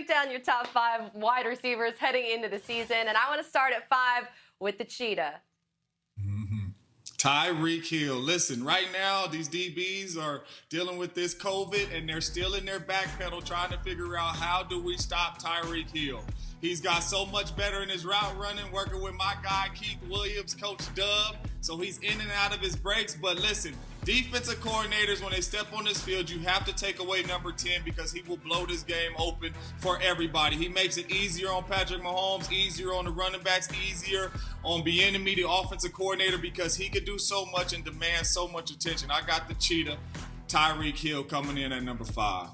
break down your top 5 wide receivers heading into the season, and I want to start at 5 with the Cheetah. Tyreek Hill. Listen, right now, these DBs are dealing with this COVID, and they're still in their back pedal trying to figure out how do we stop Tyreek Hill. He's got so much better in his route running, working with my guy, Keith Williams, Coach Dub. So he's in and out of his breaks. But listen, defensive coordinators, when they step on this field, you have to take away number 10 because he will blow this game open for everybody. He makes it easier on Patrick Mahomes, easier on the running backs, easier on Bieniemy, the offensive coordinator, because he could do so much and demand so much attention. I got the Cheetah, Tyreek Hill, coming in at number 5.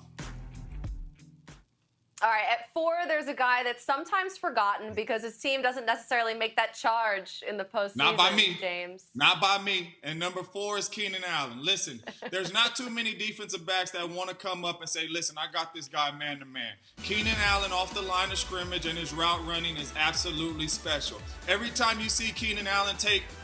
All right, at 4, there's a guy that's sometimes forgotten because his team doesn't necessarily make that charge in the postseason. Not by me, James. Not by me. And number 4 is Keenan Allen. Listen, there's not too many defensive backs that want to come up and say, listen, I got this guy man to man. Keenan Allen off the line of scrimmage and his route running is absolutely special. Every time you see Keenan Allen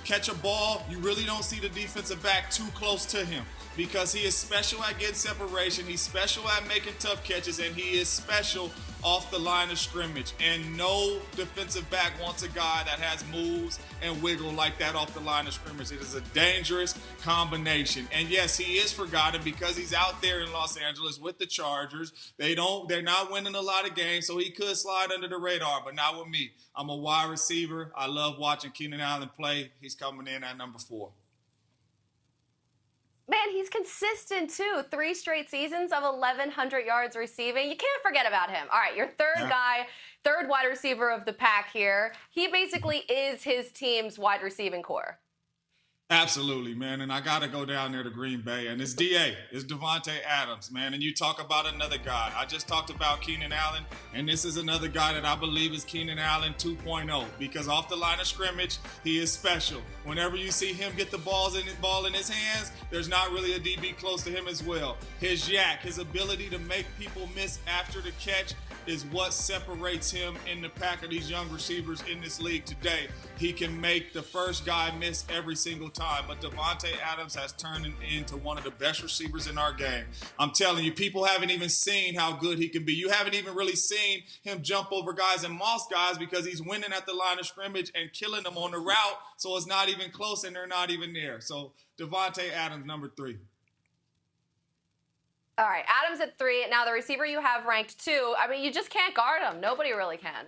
catch a ball, you really don't see the defensive back too close to him, because he is special at getting separation, he's special at making tough catches, and he is special off the line of scrimmage. And no defensive back wants a guy that has moves and wiggle like that off the line of scrimmage. It is a dangerous combination. And yes, he is forgotten because he's out there in Los Angeles with the Chargers. They're not winning a lot of games, so he could slide under the radar, but not with me. I'm a wide receiver. I love watching Keenan Allen play. He's coming in at number 4. Man, he's consistent, too. 3 straight seasons of 1,100 yards receiving. You can't forget about him. All right, your third wide receiver of the pack here. He basically is his team's wide receiving core. Absolutely, man. And I got to go down there to Green Bay. And it's DA. It's Davante Adams, man. And you talk about another guy. I just talked about Keenan Allen, and this is another guy that I believe is Keenan Allen 2.0, because off the line of scrimmage, he is special. Whenever you see him get the ball in his hands, there's not really a DB close to him as well. His yak, his ability to make people miss after the catch is what separates him in the pack of these young receivers in this league today. He can make the first guy miss every single time, but Davante Adams has turned into one of the best receivers in our game. I'm telling you, people haven't even seen how good he can be. You haven't even really seen him jump over guys and moss guys because he's winning at the line of scrimmage and killing them on the route, so it's not even close and they're not even there. So Davante Adams, number 3. All right, Adams at 3. Now, the receiver you have ranked 2, I mean, you just can't guard him. Nobody really can.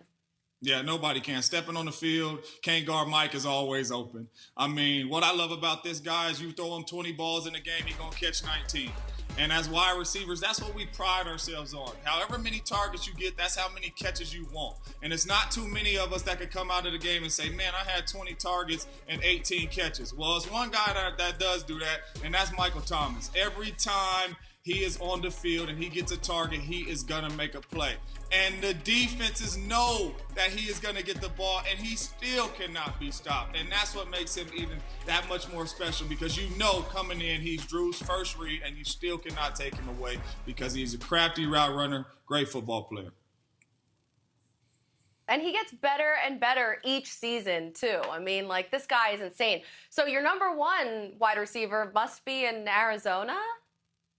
Yeah, nobody can. Stepping on the field, can't guard Mike is always open. I mean, what I love about this guy is you throw him 20 balls in a game, he's going to catch 19. And as wide receivers, that's what we pride ourselves on. However many targets you get, that's how many catches you want. And it's not too many of us that could come out of the game and say, man, I had 20 targets and 18 catches. Well, it's one guy that does do that, and that's Michael Thomas. Every time he is on the field and he gets a target, he is going to make a play. And the defenses know that he is going to get the ball, and he still cannot be stopped. And that's what makes him even that much more special, because you know coming in, he's Drew's first read, and you still cannot take him away because he's a crafty route runner, great football player. And he gets better and better each season, too. I mean, like, this guy is insane. So your number 1 wide receiver must be in Arizona,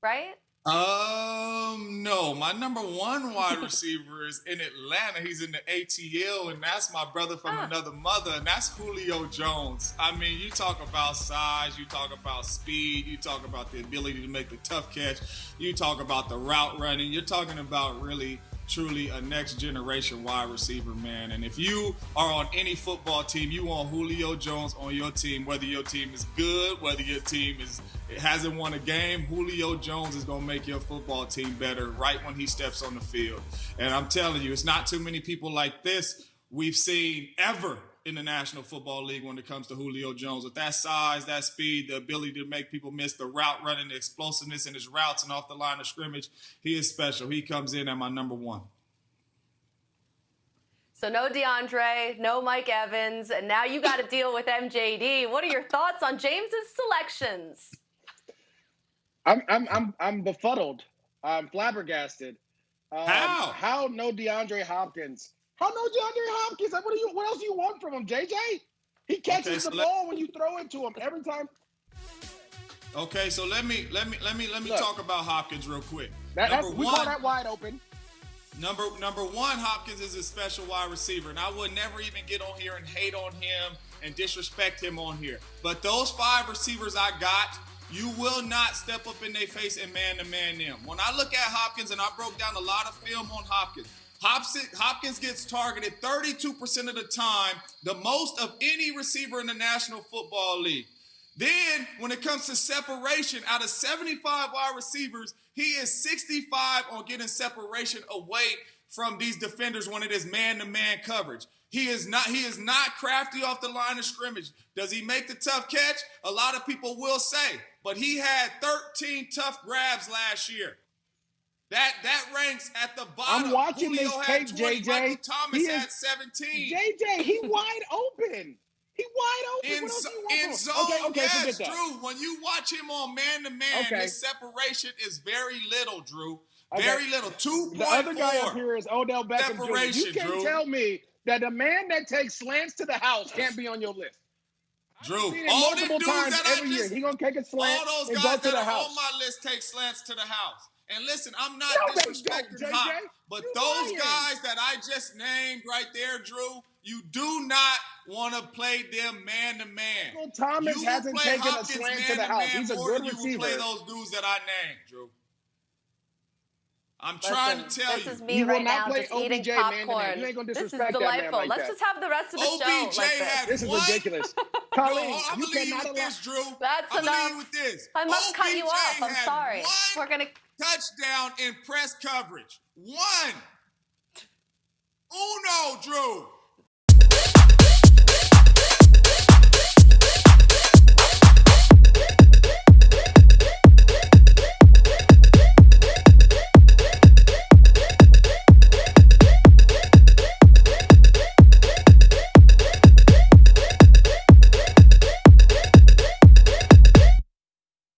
right? No. My number 1 wide receiver is in Atlanta. He's in the ATL, and that's my brother from another mother, and that's Julio Jones. I mean, you talk about size, you talk about speed, you talk about the ability to make the tough catch, you talk about the route running, you're talking about really truly a next generation wide receiver, man. And if you are on any football team, you want Julio Jones on your team, whether your team is good, whether your team hasn't won a game, Julio Jones is going to make your football team better right when he steps on the field. And I'm telling you, it's not too many people like this we've seen ever in the National Football League when it comes to Julio Jones. With that size, that speed, the ability to make people miss, the route running, the explosiveness in his routes and off the line of scrimmage, he is special. He comes in at my number 1. So no DeAndre, no Mike Evans, and now you got to deal with MJD. What are your thoughts on James's selections? I'm befuddled. I'm flabbergasted. How? How no DeAndre Hopkins? How no DeAndre Hopkins? What else do you want from him, JJ? He catches the ball when you throw it to him every time. Okay, so let me talk about Hopkins real quick. We call that wide open. Number one, Hopkins is a special wide receiver, and I would never even get on here and hate on him and disrespect him on here. But those 5 receivers I got, you will not step up in their face and man-to-man them. When I look at Hopkins, and I broke down a lot of film on Hopkins, Hopkins gets targeted 32% of the time, the most of any receiver in the National Football League. Then, when it comes to separation, out of 75 wide receivers, he is 65 on getting separation away from these defenders when it is man-to-man coverage. He is not crafty off the line of scrimmage. Does he make the tough catch? A lot of people will say, but he had 13 tough grabs last year. That ranks at the bottom. I'm watching Julio this had tape, 20. JJ. Michael Thomas had 17. JJ, he wide open. He wide open. In What else do you want from him? zone, Okay, yes, forget that. Drew. When you watch him on man-to-man, his separation is very little, Drew. Very little. 2.4. The other guy up here is Odell Beckham Jr. You can't tell me that a man that takes slants to the house can't be on your list. Drew, all the dudes that I year. He gonna take a slant all those and guys go to that the are house. on my list take slants to the house. And listen, I'm not No, they disrespecting don't, Hop, JJ. but You those lying. guys that I just named right there, Drew, you do not want to play them man-to-man. Michael Thomas you hasn't will play taken a Hopkins slant to the house. man-to-man He's a more good than you will receiver. play those dudes that I named, Drew. I'm trying to tell you. This is me You will right not now play just eating OBJ popcorn. man-to-man. You ain't gonna This is disrespect that man delightful. like Let's that. just have the rest of the show OBJ like this. had This is one. ridiculous. No, Colleen, I'm you gonna leave you cannot with allow. this, Drew. That's I'm gonna leave enough. you with this. I must cut you OBJ off. I'm had sorry. one We're gonna. touchdown in press coverage. One. Uno, Drew.